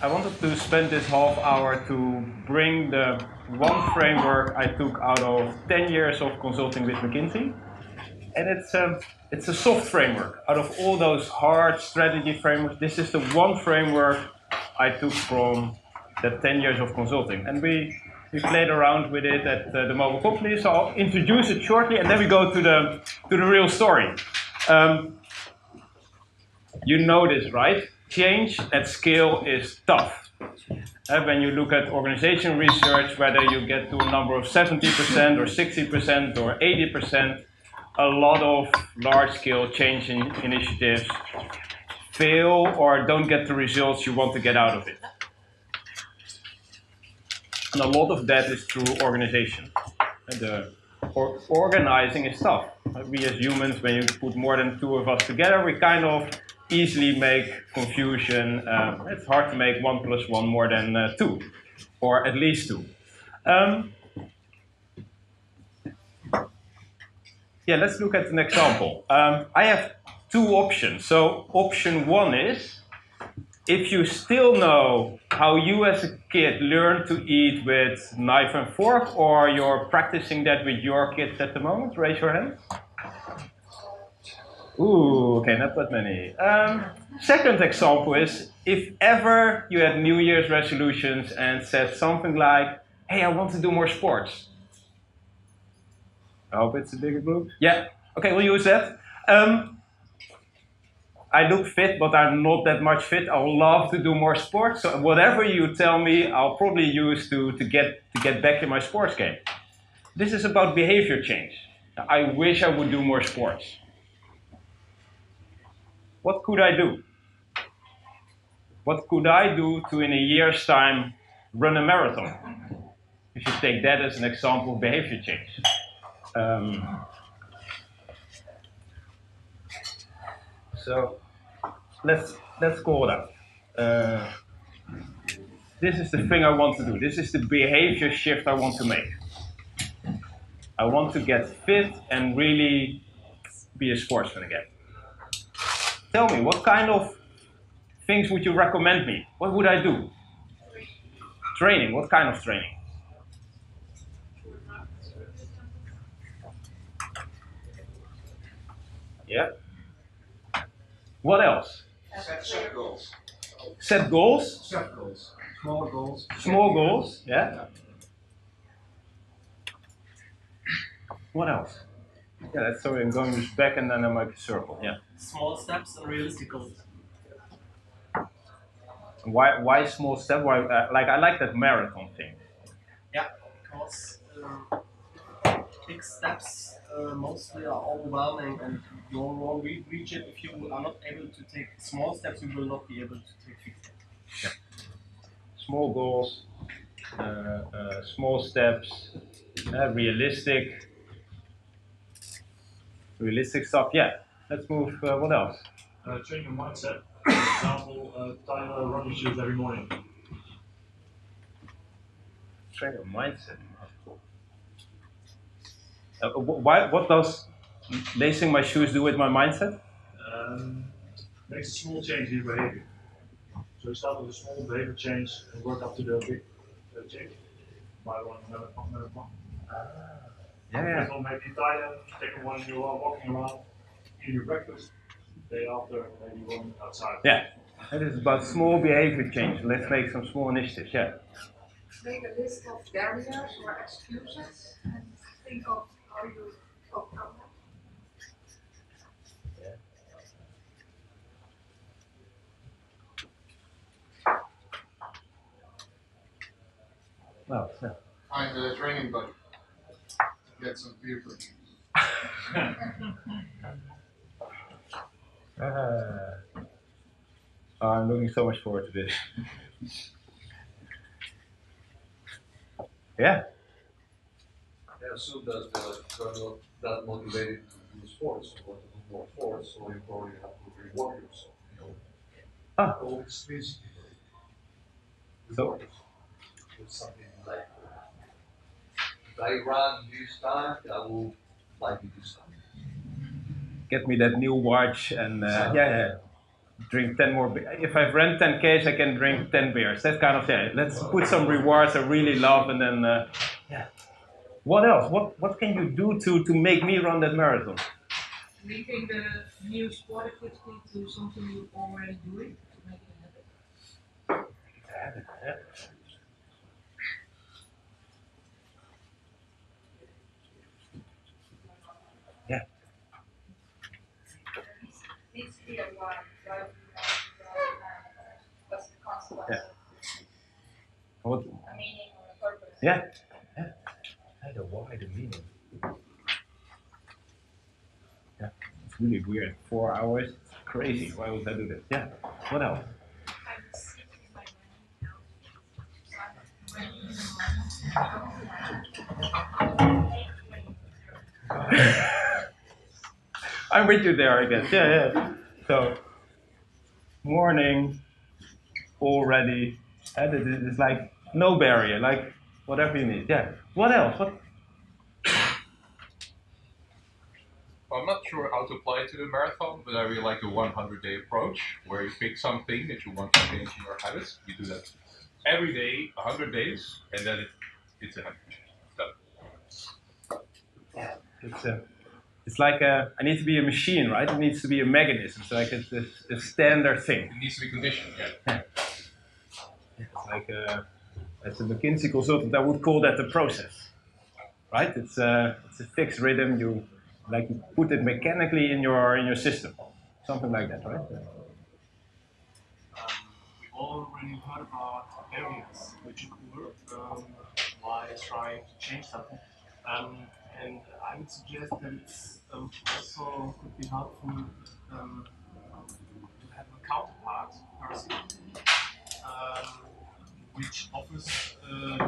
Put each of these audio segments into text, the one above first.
I wanted to spend this half hour to bring the one framework I took out of 10 years of consulting with McKinsey. And it's a soft framework. Out of all those hard strategy frameworks, this is the one framework I took from the 10 years of consulting. And we played around with it at the mobile company, so I'll introduce it shortly, and then we go to the real story. You know this, right? Change at scale is tough. When you look at organization research, whether you get to a number of 70% or 60% or 80%, a lot of large-scale change initiatives fail or don't get the results you want to get out of it. And a lot of that is through organization. And organizing is tough. We as humans, when you put more than two of us together, we kind of easily make confusion. It's hard to make 1 + 1 more than 2, or at least 2. Yeah, let's look at an example. I have 2 options. So option 1 is, if you still know how you as a kid learned to eat with knife and fork, or you're practicing that with your kids at the moment, raise your hand. Ooh, okay, not that many. Second example is, if ever you had New Year's resolutions and said something like, hey, I want to do more sports. I hope it's a bigger group. Yeah, okay, we'll use that. I look fit, but I'm not that much fit. I would love to do more sports. So whatever you tell me, I'll probably use to get back in my sports game. This is about behavior change. I wish I would do more sports. What could I do? What could I do to, in a year's time, run a marathon? You should take that as an example of behavior change. So let's call it out. This is the thing I want to do. This is the behavior shift I want to make. I want to get fit and really be a sportsman again. Tell me, what kind of things would you recommend me? What would I do? Training. What kind of training? Yeah. What else? Set goals. Set goals? Set goals. Small goals. Small goals, yeah. What else? Yeah, that's so I'm going just back and then I make a circle, yeah. Small steps and realistic goals. Why small step? Why I like that marathon thing. Yeah, because big steps mostly are overwhelming, and you won't reach it if you are not able to take small steps. You will not be able to take big steps. Yeah. Small goals, small steps, realistic stuff. Yeah. Let's move. What else? Train your mindset. For example, tie running shoes every morning. Train your mindset. What does lacing my shoes do with my mindset? Makes a small change in your behavior. So you start with a small behavior change and work up to the big change. By one marathon. Yeah. So maybe tie them, take them when you are walking around, eating your breakfast. Day after, maybe one outside. Yeah. It is about small behavior change. Let's make some small initiatives. Yeah. Make a list of barriers or excuses and think of how you overcome them. Well, yeah. Find a training buddy. Get some peer pressure. I'm looking so much forward to this. Yeah. Yeah, so that you're not that motivated to do sports or to do more sports, so you probably have to reward yourself. So it's this So it's something like if I run this time, I will buy me this time. get me that new watch and yeah. drink 10 more. If I've ran 10 Ks, I can drink 10 beers. That kind of let's put some rewards I really love, and then yeah. What else? What can you do to make me run that marathon? Linking the new sport activity to something you're already doing to make it a habit. Yeah. Needs to be a why. What's the consequence Yeah. What? a meaning or a purpose? Yeah. Yeah. The why, the meaning. Yeah. It's really weird. 4 hours. It's crazy. Why would I do this? Yeah. What else? I'm sitting in my I'm with you there, I guess. Yeah. So, morning, already. It's like no barrier, like whatever you need. Yeah. What else? What? I'm not sure how to apply it to the marathon, but I really like the 100-day approach, where you pick something that you want to change in your habits. You do that every day, 100 days, and then it's a habit. Done. Yeah. It's like I need to be a machine, right? It needs to be a mechanism. It's like it's a standard thing. It needs to be conditioned, yeah. It's like as a McKinsey consultant, I would call that the process, right? It's a fixed rhythm. You put it mechanically in your system, something like that, right? We already heard about barriers which occur while trying to change something. And I would suggest that it's also could be helpful to have a counterpart person which offers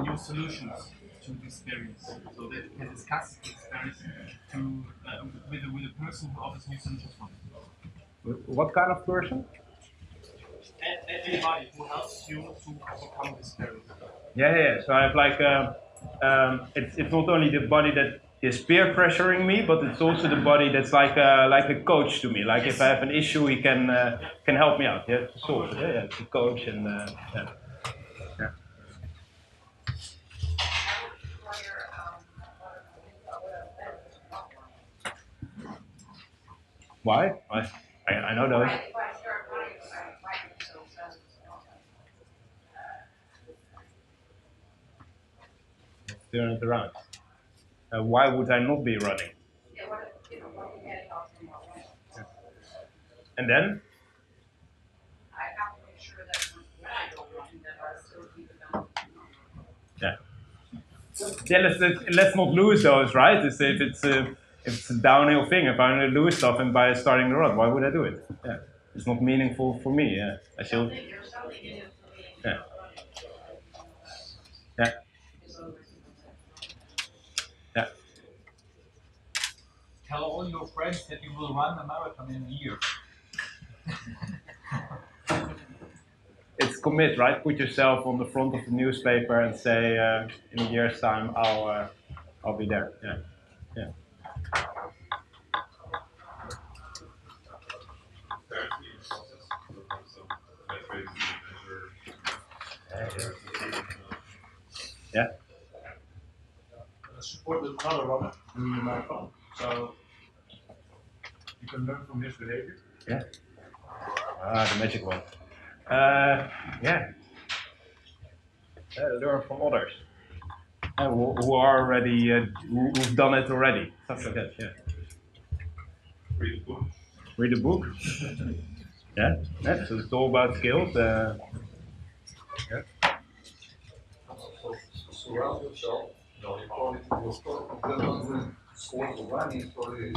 new solutions to these barriers, so that you can discuss these barriers with a person who offers new solutions for them. What kind of person? Anybody who helps you to overcome this barrier. Yeah. So I have it's not only the body that is peer pressuring me, but it's also the body that's like a coach to me. Like if I have an issue, he can help me out. Yeah, to solve it. Yeah, to coach and yeah. Why? I know those. Turn it around. Why would I not be running? And then? I have to make sure that when I go running, that I still keep it down. Yeah. Let's not lose those, right? If it's a downhill thing, if I only lose stuff and by starting the run, why would I do it? Yeah. It's not meaningful for me. Yeah. I still. Yeah. Yeah. Yeah. Tell all your friends that you will run a marathon in a year. It's commit, right? Put yourself on the front of the newspaper and say, in a year's time, I'll be there. Yeah. Yeah. Yeah. Support with another runner doing a marathon, so you can learn from his behavior. Yeah. The magic one. Yeah. Learn from others who are already who've done it already. Stuff like that. Yeah. Read the book. Read a book. Yeah. So it's all about skills. Yeah. Surround yourself. No, you probably will sport or running probably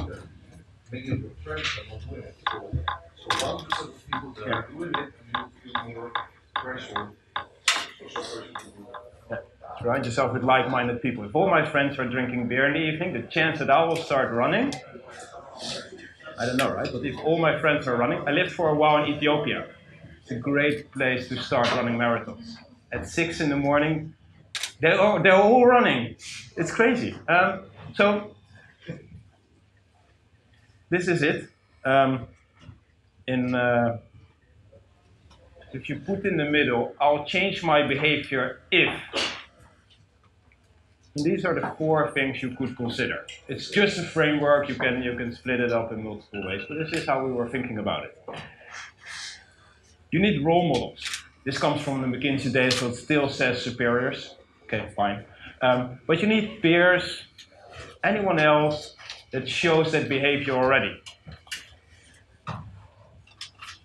many of your friends are not doing it. So surround yourself with people that are doing it, and you feel more pressure. Yeah. Surround yourself with like-minded people. If all my friends are drinking beer in the evening, the chance that I will start running, I don't know, right? But if all my friends are running, I lived for a while in Ethiopia. It's a great place to start running marathons. At 6 in the morning, they're all running. It's crazy. So this is it. if you put in the middle, I'll change my behavior if. And these are the 4 things you could consider. It's just a framework, you can split it up in multiple ways, but this is how we were thinking about it. You need role models. This comes from the McKinsey days, so it still says superiors. Okay, fine. But you need peers, anyone else that shows that behavior already.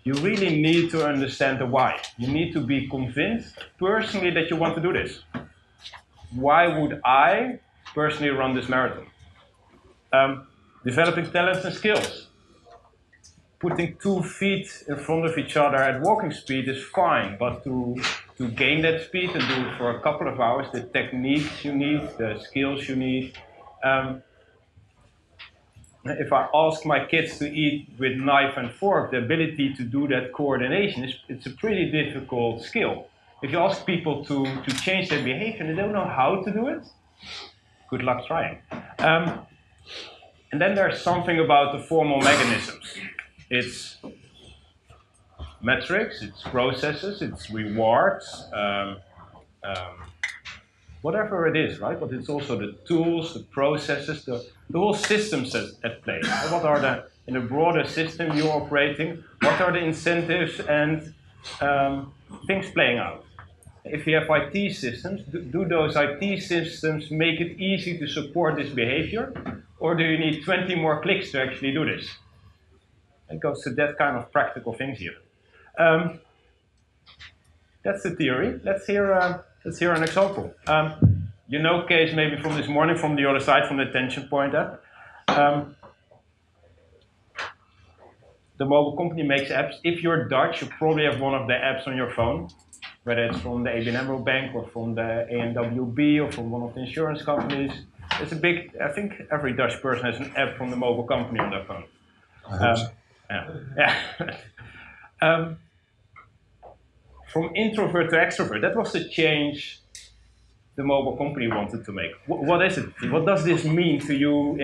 You really need to understand the why. You need to be convinced personally that you want to do this. Why would I personally run this marathon? Developing talents and skills. Putting 2 feet in front of each other at walking speed is fine, but to gain that speed and do it for a couple of hours, the techniques you need, the skills you need. If I ask my kids to eat with knife and fork, the ability to do that coordination, it's a pretty difficult skill. If you ask people to change their behavior and they don't know how to do it, good luck trying. And then there's something about the formal mechanisms. It's metrics, it's processes, it's rewards, whatever it is, right? But it's also the tools, the processes, the whole systems at play. What are in a broader system you're operating, what are the incentives and things playing out? If you have IT systems, do those IT systems make it easy to support this behavior? Or do you need 20 more clicks to actually do this? It goes to that kind of practical things here. That's the theory. Let's hear an example. You know Kees maybe from this morning, from the other side, from the attention point app. The mobile company makes apps. If you're Dutch, you probably have one of the apps on your phone, whether it's from the ABN AMRO Bank or from the ANWB or from one of the insurance companies. It's a big, I think every Dutch person has an app from the mobile company on their phone. I hope so. Yeah. From introvert to extrovert, that was the change the mobile company wanted to make. What is it? What does this mean to you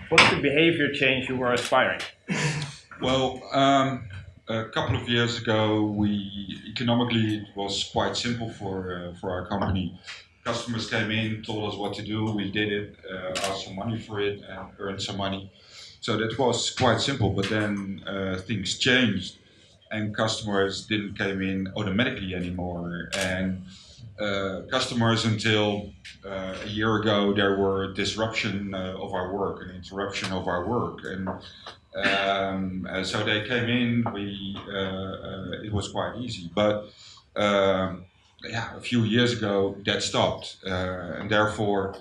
what's the behavior change you were aspiring? Well, a couple of years ago, economically it was quite simple for our company. Customers came in, told us what to do, we did it, asked some money for it and earned some money. So that was quite simple, but then things changed and customers didn't come in automatically anymore. And customers until a year ago, there were disruption of our work, an interruption of our work. And so they came in, it was quite easy. But a few years ago that stopped. And therefore,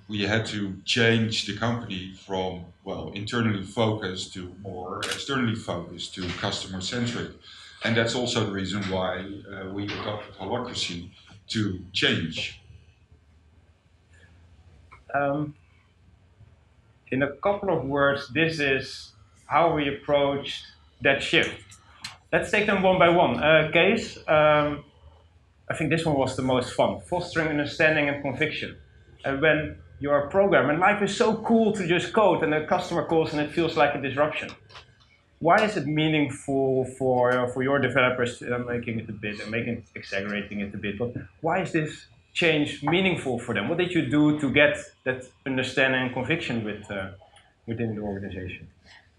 we had to change the company from, internally focused to more externally focused to customer centric. And that's also the reason why we adopted Holacracy to change. In a couple of words, this is how we approached that shift. Let's take them one by one. Kees, I think this one was the most fun. Fostering understanding and conviction. And when you're a programmer, and life is so cool to just code, and the customer calls and it feels like a disruption. Why is it meaningful for your developers, making it a bit, and exaggerating it a bit, but why is this change meaningful for them? What did you do to get that understanding and conviction within the organization?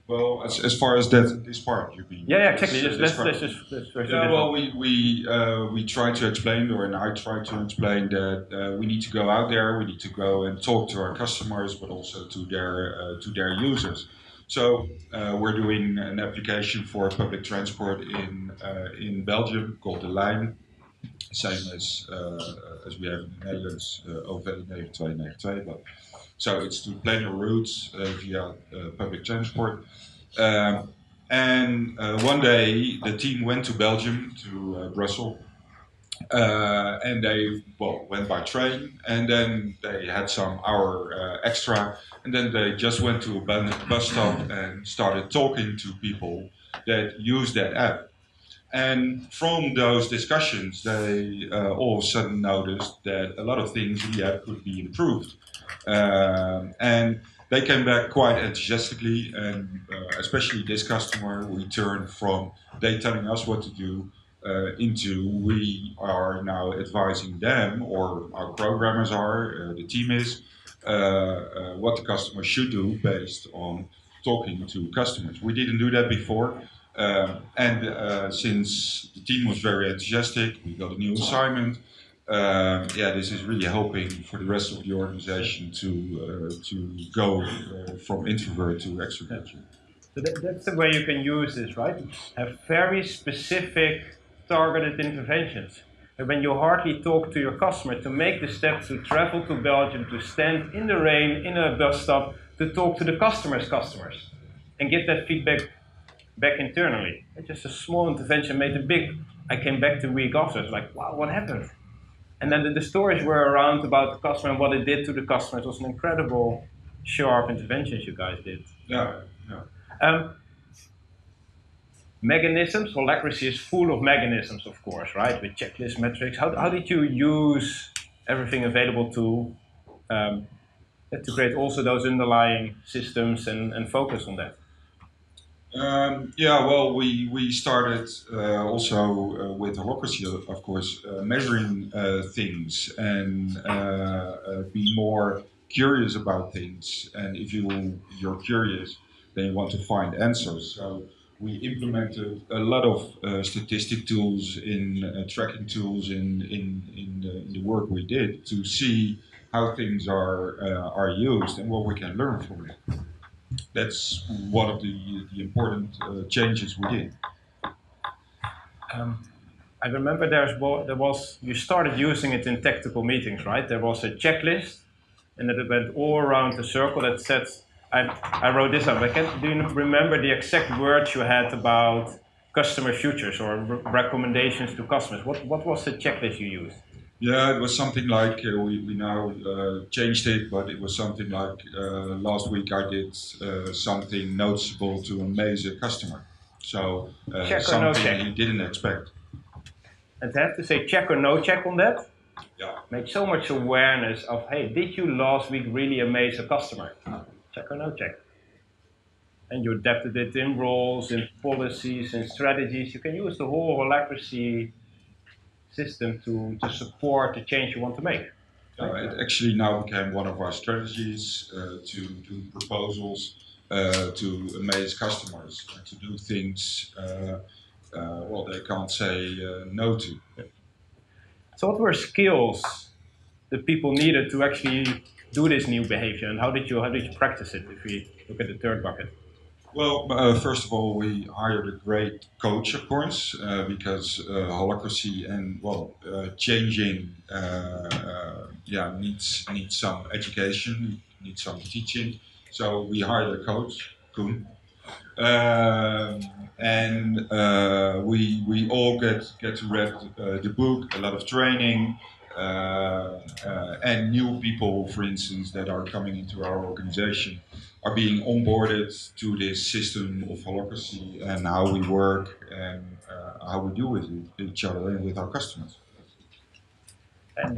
Well, as far as this part, you mean? Yeah, exactly. Let's we try to explain, and I try to explain that we need to go out there, we need to go and talk to our customers, but also to their users. So we're doing an application for public transport in Belgium called the Line, same as we have in the Netherlands, OV 9292. But so it's to plan your routes via public transport. And one day the team went to Belgium, to Brussels, and they went by train, and then they had some hour extra, and then they just went to a bus stop and started talking to people that use that app. And from those discussions, they all of a sudden noticed that a lot of things in the app could be improved. And they came back quite enthusiastically, and especially this customer, we turned from they telling us what to do into we are now advising them, or our programmers are, the team is, what the customer should do based on talking to customers. We didn't do that before. And since the team was very enthusiastic, we got a new assignment. Yeah, this is really helping for the rest of the organization to go from introvert to extrovert. So that's the way you can use this, right? Have very specific targeted interventions. And when you hardly talk to your customer, to make the step to travel to Belgium, to stand in the rain in a bus stop, to talk to the customer's customers, and give that feedback back internally. And just a small intervention made a big. I came back the week after, it's like, wow, what happened? And then the stories were around about the customer and what it did to the customer. It was an incredible, sharp interventions you guys did. Yeah, yeah. Mechanisms, Holacracy is full of mechanisms, of course, right? With checklist metrics. How did you use everything available to create also those underlying systems and focus on that? Yeah, well, we started also with Holacracy, of course, measuring things and be more curious about things. And if you're curious, then you want to find answers. So we implemented a lot of statistic tools in tracking tools in the work we did to see how things are used and what we can learn from it. That's one of the important changes we did. I remember you started using it in tactical meetings, right? There was a checklist, and it went all around the circle that said, I wrote this up. Do you remember the exact words you had about customer futures or recommendations to customers? What was the checklist you used? Yeah, it was something like, we now changed it, but it was something like, last week I did something noticeable to amaze a customer. So something he didn't expect. And to have to say check or no check on that, yeah, make so much awareness of, hey, did you last week really amaze a customer? Check or no check. And you adapted it in roles, in policies, in strategies. You can use the whole Holacracy system to support the change you want to make. It actually now became one of our strategies to do proposals, to amaze customers, to do things well they can't say no to. So what were skills that people needed to actually do this new behavior, and how did you practice it if we look at the third bucket? Well, first of all, we hired a great coach, of course, because Holacracy and changing, needs some education, needs some teaching. So we hired a coach, Koen, and we all get to read the book, a lot of training. And new people, for instance, that are coming into our organization are being onboarded to this system of Holacracy and how we work and how we do with each other and with our customers. And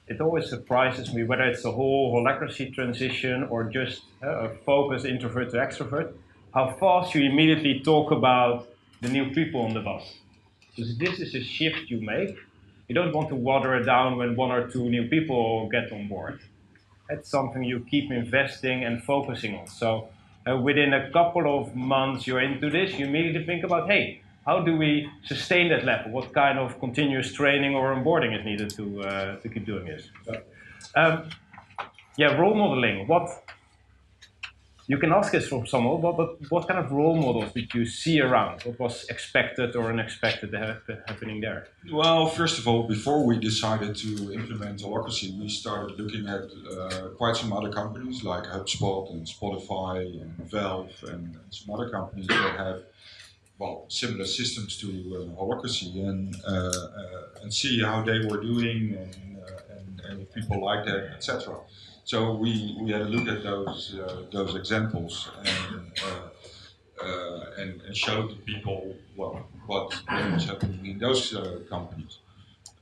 it always surprises me, whether it's the whole Holacracy transition or just a focus introvert to extrovert, how fast you immediately talk about the new people on the bus. Because this is a shift you make. You don't want to water it down when one or two new people get on board. It's something you keep investing and focusing on. So within a couple of months you're into this, you immediately think about, hey, how do we sustain that level? What kind of continuous training or onboarding is needed to keep doing this? Role modeling. You can ask this from someone, but what kind of role models did you see around? What was expected or unexpected happening there? Well, first of all, before we decided to implement Holacracy, we started looking at quite some other companies like HubSpot and Spotify and Valve and some other companies that have similar systems to Holacracy and see how they were doing and if people like that, etc. So we had a look at those examples and showed the people what was happening in those companies.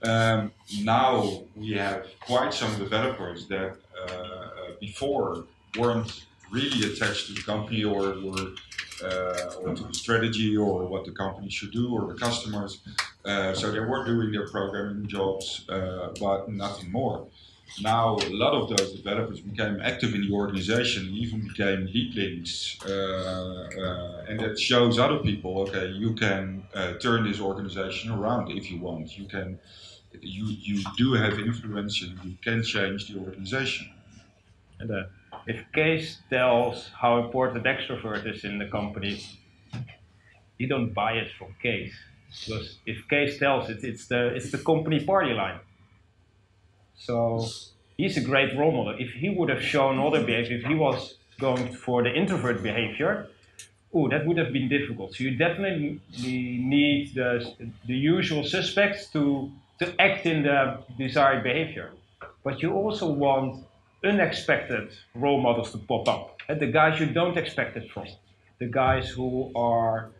Now we have quite some developers that before weren't really attached to the company or were or to the strategy or what the company should do or the customers. So they were doing their programming jobs, but nothing more. Now a lot of those developers became active in the organization, even became lead links, and that shows other people, okay, you can turn this organization around if you want. You do have influence and you can change the organization. And if Kees tells how important extrovert is in the company, you don't buy it from Kees, because if Kees tells it, it's the company party line. So he's a great role model. If he would have shown other behavior, if he was going for the introvert behavior, that would have been difficult. So you definitely need the usual suspects to act in the desired behavior. But you also want unexpected role models to pop up. And the guys you don't expect it from. The guys who are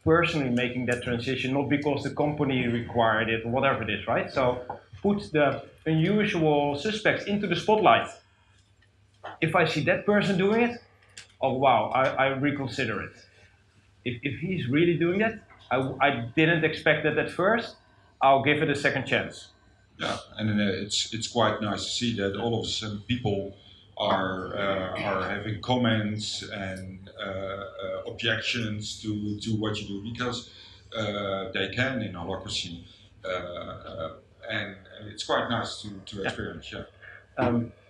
personally making that transition, not because the company required it or whatever it is, right? So put the unusual suspects into the spotlight. If I see that person doing it, oh wow, I reconsider it. If he's really doing that, I didn't expect that at first, I'll give it a second chance. Yeah, and it's quite nice to see that all of a sudden people are having comments and objections to what you do, because they can in Holacracy, and it's quite nice to experience. Yeah.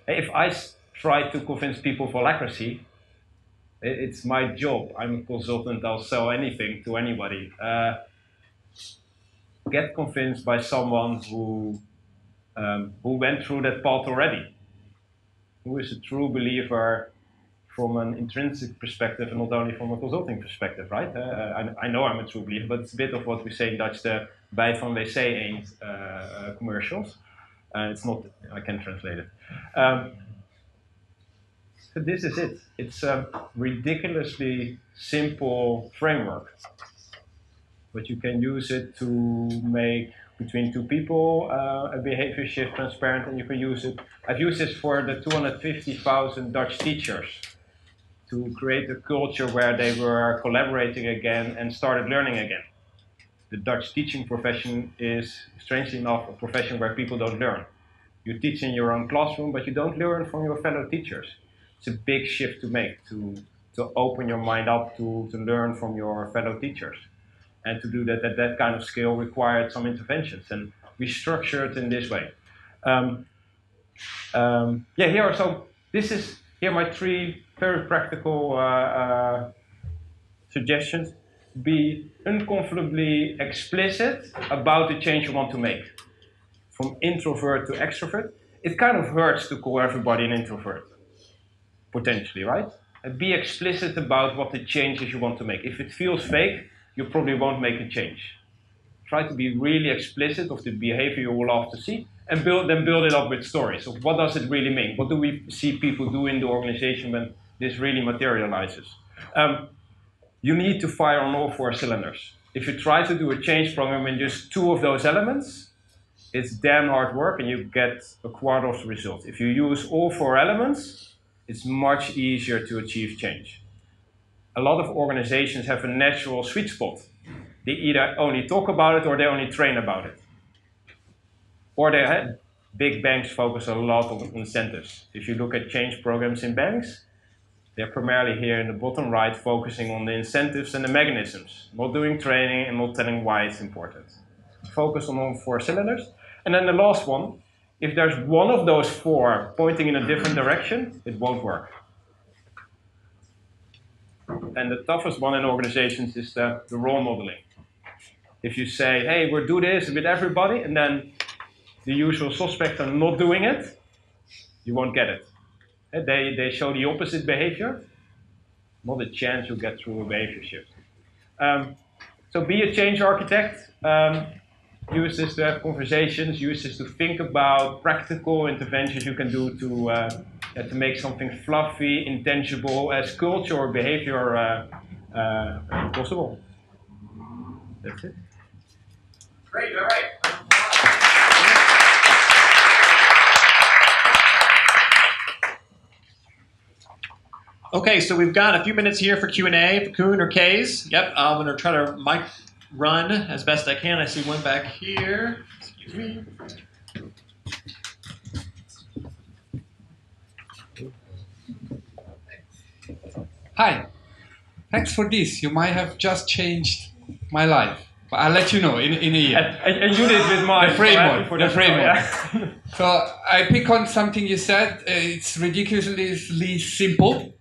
If I try to convince people for Holacracy, it's my job. I'm a consultant. I'll sell anything to anybody. Get convinced by someone who went through that path already, who is a true believer from an intrinsic perspective and not only from a consulting perspective, right? I know I'm a true believer, but it's a bit of what we say in Dutch, the bij van wc ain't commercials. It's not, I can translate it. So this is it. It's a ridiculously simple framework, but you can use it to make between two people a behavior shift transparent, and you can use it. I've used this for the 250,000 Dutch teachers to create a culture where they were collaborating again and started learning again. The Dutch teaching profession is, strangely enough, a profession where people don't learn. You teach in your own classroom, but you don't learn from your fellow teachers. It's a big shift to make, to open your mind up to learn from your fellow teachers. And to do that at that kind of scale required some interventions, and we structure it in this way. Here are my three very practical suggestions. Be uncomfortably explicit about the change you want to make. From introvert to extrovert, it kind of hurts to call everybody an introvert, potentially, right? And be explicit about what the changes you want to make. If it feels fake, you probably won't make a change. Try to be really explicit of the behavior you will love to see, and build it up with stories. So what does it really mean? What do we see people do in the organization when this really materializes? You need to fire on all four cylinders. If you try to do a change program in just two of those elements, it's damn hard work and you get a quarter of the results. If you use all four elements, it's much easier to achieve change. A lot of organizations have a natural sweet spot. They either only talk about it or they only train about it. Or big banks focus a lot on incentives. If you look at change programs in banks, they're primarily here in the bottom right, focusing on the incentives and the mechanisms, not doing training and not telling why it's important. Focus on all four cylinders. And then the last one, if there's one of those four pointing in a different direction, it won't work. And the toughest one in organizations is the role modeling. If you say, hey, we'll do this with everybody, and then the usual suspects are not doing it, you won't get it. They show the opposite behavior, not a chance you'll get through a behavior shift. So be a change architect. Use this to have conversations. Use this to think about practical interventions you can do to make something fluffy, intangible as culture or behavior possible. That's it. Great, all right. Okay, so we've got a few minutes here for Q&A for Koen or Kees. Yep, I'm going to try to mic run as best I can. I see one back here. Excuse me. Hi, thanks for this. You might have just changed my life. But I'll let you know in a year. And you did with mine. The framework. For The framework. Yeah. So I pick on something you said. It's ridiculously simple.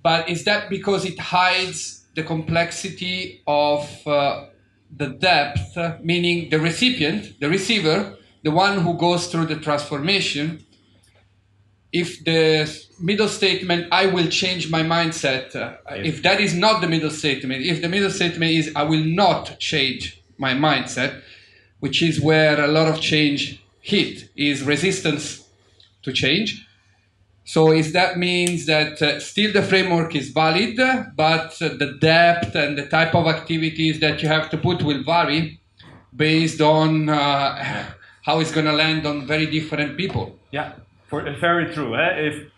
But is that because it hides the complexity of the depth, meaning the recipient, the receiver, the one who goes through the transformation? If the middle statement, I will change my mindset, if that is not the middle statement, if the middle statement is, I will not change my mindset, which is where a lot of change hit, is resistance to change. So if that means that still the framework is valid, but the depth and the type of activities that you have to put will vary based on how it's going to land on very different people. Yeah. Very true. If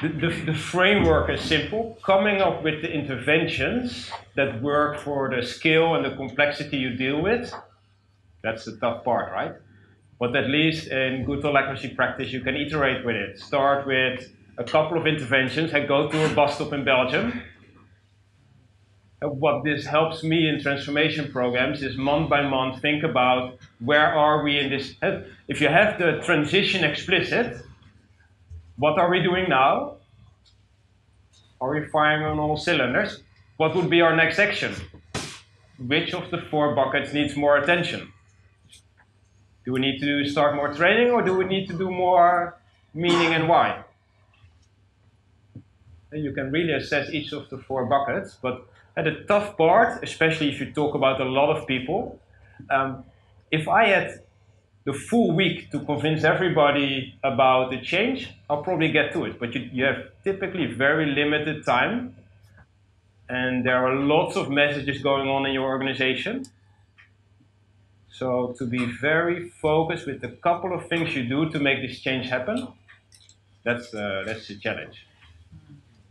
the framework is simple, coming up with the interventions that work for the scale and the complexity you deal with, that's the tough part, right? But at least in good Holacracy practice, you can iterate with it. Start with a couple of interventions and go to a bus stop in Belgium. What this helps me in transformation programs is month by month think about where are we in this. If you have the transition explicit, what are we doing now? Are we firing on all cylinders? What would be our next action? Which of the 4 buckets needs more attention? Do we need to start more training or do we need to do more meaning and why? And you can really assess each of the 4 buckets, but the tough part, especially if you talk about a lot of people, if I had the full week to convince everybody about the change, I'll probably get to it. But you have typically very limited time, and there are lots of messages going on in your organization. So to be very focused with the couple of things you do to make this change happen, that's the challenge.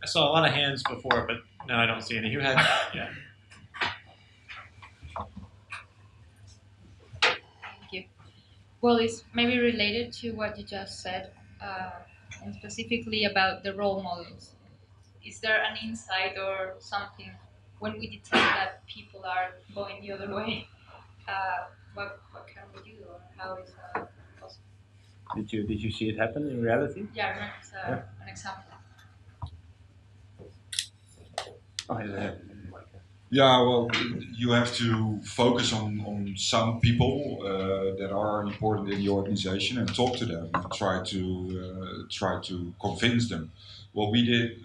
I saw a lot of hands before, but now I don't see any. Who had? Yeah. Well, it's maybe related to what you just said, and specifically about the role models. Is there an insight or something when we detect that people are going the other way? What can we do, or how is that possible? Did you see it happen in reality? Yeah, it's an example. Oh, yeah. Yeah, well, you have to focus on some people that are important in the organization and talk to them and try to convince them. What we did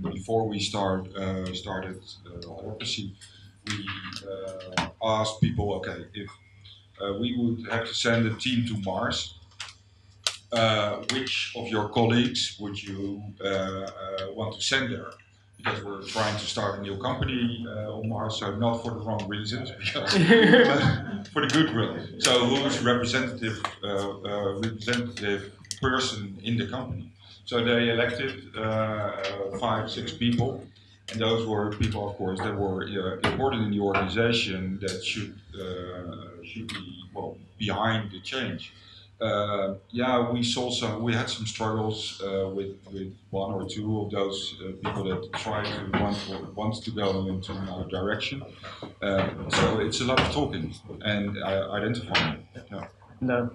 before we started Holacracy, we asked people, okay, if we would have to send a team to Mars, which of your colleagues would you want to send there? Because we're trying to start a new company on Mars, so not for the wrong reasons, because for the goodwill. So who's representative person in the company? So they elected 5, 6 people, and those were people, of course, that were important in the organization that should be behind the change. We had some struggles with 1 or 2 of those people that want to go into another direction. So it's a lot of talking and identifying. Yeah. No.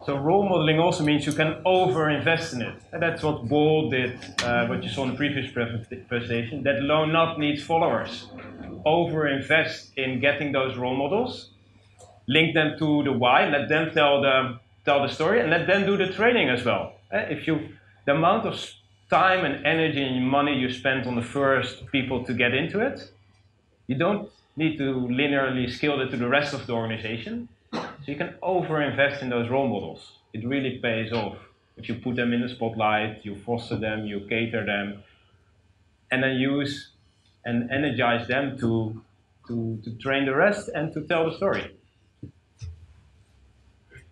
So role modeling also means you can over-invest in it. And that's what Bol did, what you saw in the previous presentation, that not needs followers. Over-invest in getting those role models, link them to the why, let them tell the story, and let them do the training as well. The amount of time and energy and money you spend on the first people to get into it, you don't need to linearly scale it to the rest of the organization. So you can over-invest in those role models. It really pays off. If you put them in the spotlight, you foster them, you cater them, and then use and energize them to train the rest and to tell the story.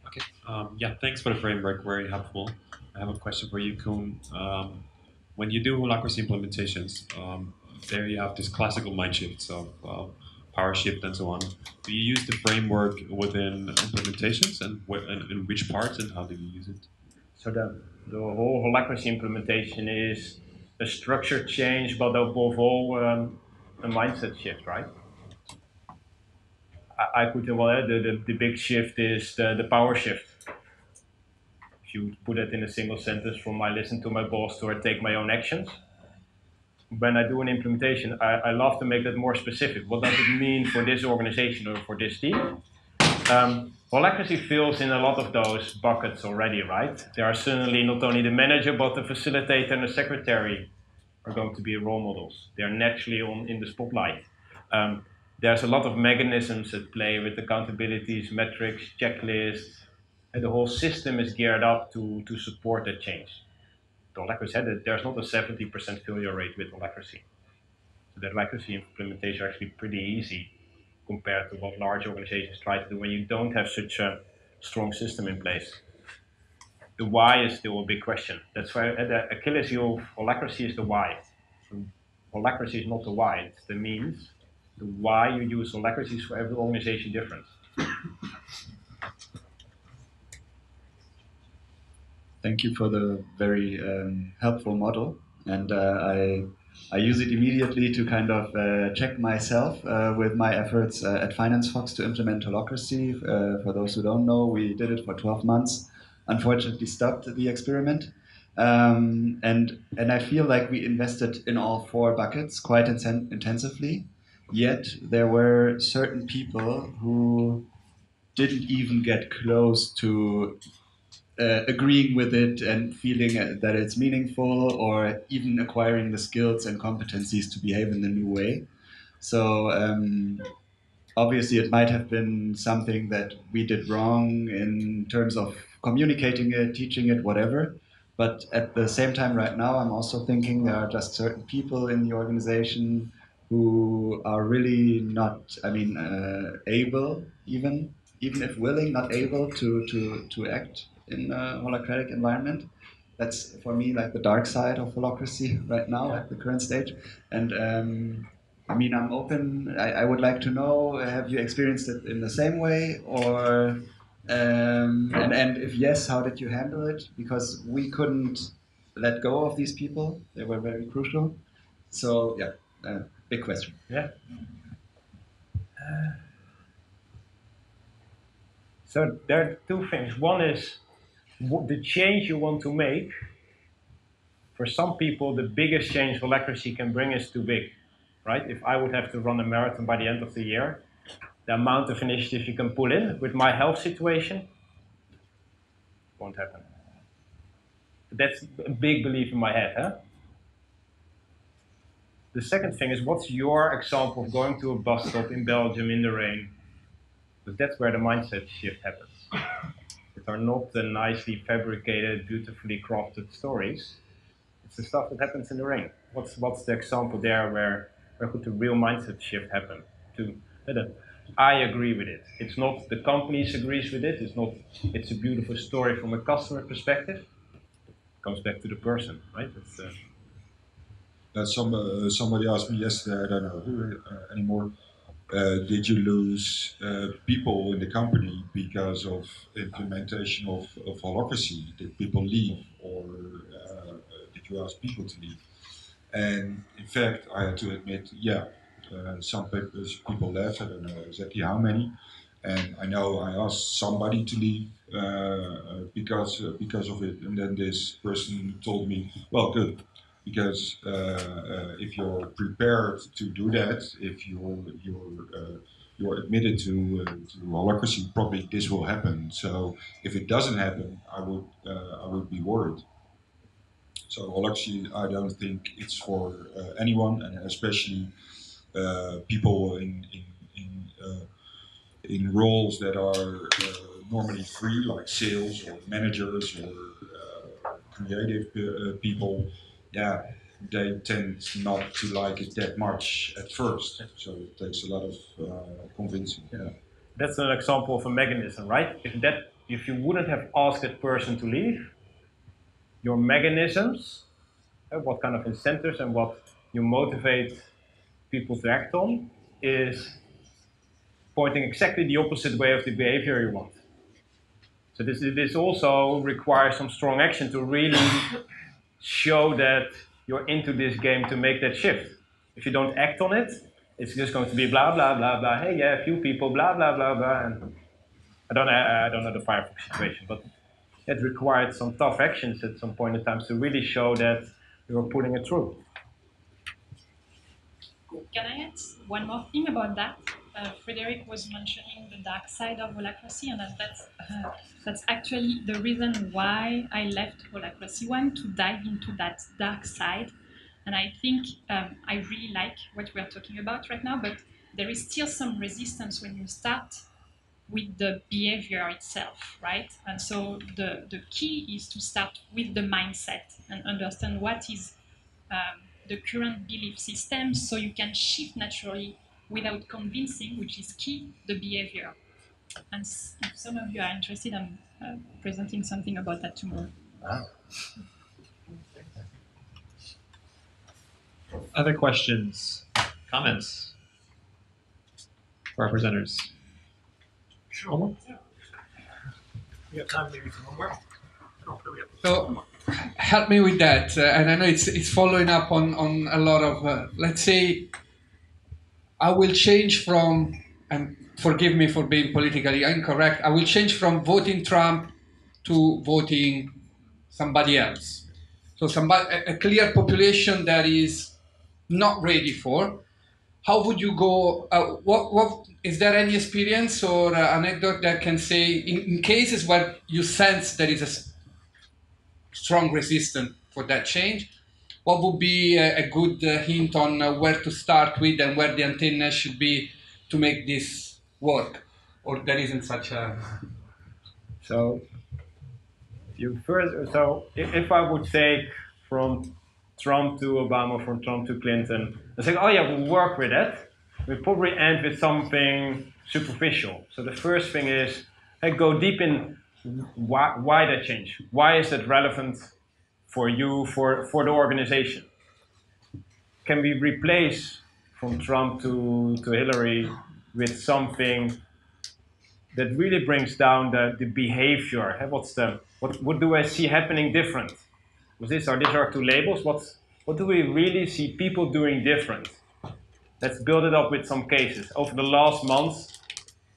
Okay. Thanks for the framework. Very helpful. I have a question for you, Koen. when you do Holacracy implementations, there you have this classical mind shifts of power shift and so on. Do you use the framework within implementations, and in which parts, and how do you use it? So the whole Holacracy implementation is a structure change, but above all a mindset shift, right? I put in, well, the big shift is the power shift. If you put it in a single sentence, from I listen to my boss to I take my own actions. When I do an implementation, I love to make that more specific. What does it mean for this organization or for this team? Holacracy fills in a lot of those buckets already, right? There are certainly not only the manager, but the facilitator and the secretary are going to be role models. They're naturally in the spotlight. There's a lot of mechanisms at play with accountabilities, metrics, checklists, and the whole system is geared up to support that change. Like I said, there's not a 70% failure rate with Holacracy. So the Holacracy implementation is actually pretty easy compared to what large organizations try to do when you don't have such a strong system in place. The why is still a big question. That's why the Achilles heel of Holacracy is the why. Holacracy is not the why, it's the means. The why you use Holacracy is for every organization different. Thank you for the very helpful model, and I use it immediately to kind of check myself with my efforts at Finance Fox to implement Holacracy. For those who don't know, we did it for 12 months. Unfortunately, stopped the experiment, and I feel like we invested in all four buckets quite intensively. Yet there were certain people who didn't even get close to agreeing with it and feeling that it's meaningful, or even acquiring the skills and competencies to behave in the new way. So obviously it might have been something that we did wrong in terms of communicating it, teaching it, whatever. But at the same time right now, I'm also thinking there are just certain people in the organization who are really not, able, even if willing, not able to act in a holacratic environment. That's for me like the dark side of holacracy right now at the current stage. And I'm open. I would like to know, have you experienced it in the same way, or and if yes, how did you handle it? Because we couldn't let go of these people. They were very crucial. So yeah, big question. Yeah. So there are two things. One is the change you want to make. For some people, the biggest change Holacracy can bring is too big, right? If I would have to run a marathon by the end of the year, the amount of initiative you can pull in with my health situation won't happen. That's a big belief in my head, huh? The second thing is, what's your example of going to a bus stop in Belgium in the rain? Because that's where the mindset shift happens. It are not the nicely fabricated, beautifully crafted stories. It's the stuff that happens in the rain. What's the example there where could the real mindset shift happen? I agree with it. It's not the companies agrees with it. It's a beautiful story from a customer perspective. It comes back to the person, right? Somebody asked me yesterday, I don't know who anymore, did you lose people in the company because of implementation of Holacracy? Did people leave, or did you ask people to leave? And in fact, I had to admit, some people left. I don't know exactly how many. And I know I asked somebody to leave because of it, and then this person told me, "Well, good, because if you're prepared to do that, if you're admitted to Holacracy, probably this will happen. So if it doesn't happen, I would be worried." So Holacracy, I don't think it's for anyone, and especially people in roles that are normally free, like sales or managers or creative people. Yeah, they tend not to like it that much at first. So it takes a lot of convincing. Yeah. That's an example of a mechanism, right? If you wouldn't have asked that person to leave, your mechanisms what kind of incentives and what you motivate people to act on, is pointing exactly the opposite way of the behavior you want. So this also requires some strong action to really show that you're into this game to make that shift. If you don't act on it, it's just going to be blah, blah, blah, blah. Hey, yeah, a few people, blah, blah, blah, blah. And I don't know the Firefox situation, but it required some tough actions at some point in time to really show that you're putting it through. Can I add one more thing about that? Frederick was mentioning the dark side of Holacracy, and that's actually the reason why I left Holacracy One, to dive into that dark side. And I think I really like what we're talking about right now, but there is still some resistance when you start with the behavior itself, right? And so the key is to start with the mindset and understand what is the current belief system, so you can shift naturally without convincing, which is key, the behavior. And if some of you are interested, I'm presenting something about that tomorrow. Wow. Other questions, comments for our presenters? Sure. One more? We have time maybe for one more. So help me with that, and I know it's following up on a lot of, let's say, I will change from, and forgive me for being politically incorrect, I will change from voting Trump to voting somebody else. So a clear population that is not ready for. How would you go, what is there any experience or anecdote that can say, in cases where you sense there is a strong resistance for that change, what would be a good hint on where to start with and where the antenna should be to make this work? Or there isn't such a... So if I would take from Trump to Obama, from Trump to Clinton, and say, oh yeah, we'll work with that, we probably end with something superficial. So the first thing is, hey, go deep in why that change. Why is that relevant for you, for the organization? Can we replace from Trump to Hillary with something that really brings down the behavior? Hey, what do I see happening different? Are these our two labels? What do we really see people doing different? Let's build it up with some cases. Over the last months,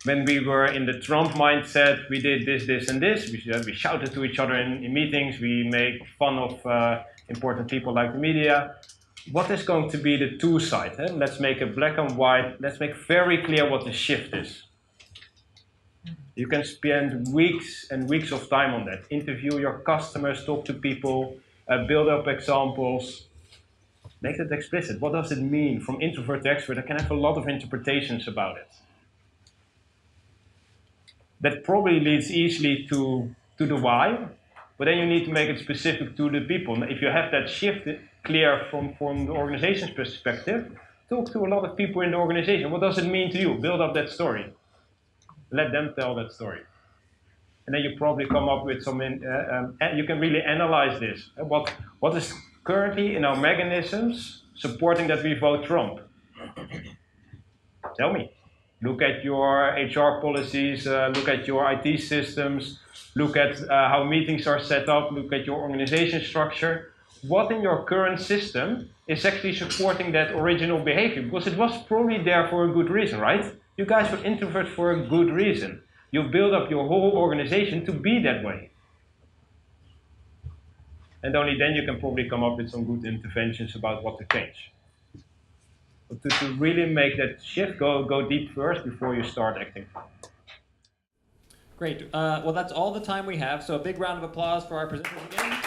when we were in the Trump mindset, we did this, this, and this. We shouted to each other in meetings. We make fun of important people like the media. What is going to be the two side? Eh? Let's make it black and white. Let's make very clear what the shift is. You can spend weeks and weeks of time on that. Interview your customers, talk to people, build up examples. Make it explicit. What does it mean from introvert to extrovert? I can have a lot of interpretations about it. That probably leads easily to the why, but then you need to make it specific to the people. If you have that shift clear from the organization's perspective, talk to a lot of people in the organization. What does it mean to you? Build up that story. Let them tell that story. And then you probably come up with some, you can really analyze this. What is currently in our mechanisms supporting that we vote Trump? Tell me. Look at your HR policies, look at your IT systems, look at how meetings are set up, look at your organization structure. What in your current system is actually supporting that original behavior? Because it was probably there for a good reason, right? You guys were introverts for a good reason. You build up your whole organization to be that way. And only then you can probably come up with some good interventions about what to change. But to really make that shift, go deep first before you start acting. Great. Well, that's all the time we have. So a big round of applause for our presenters again.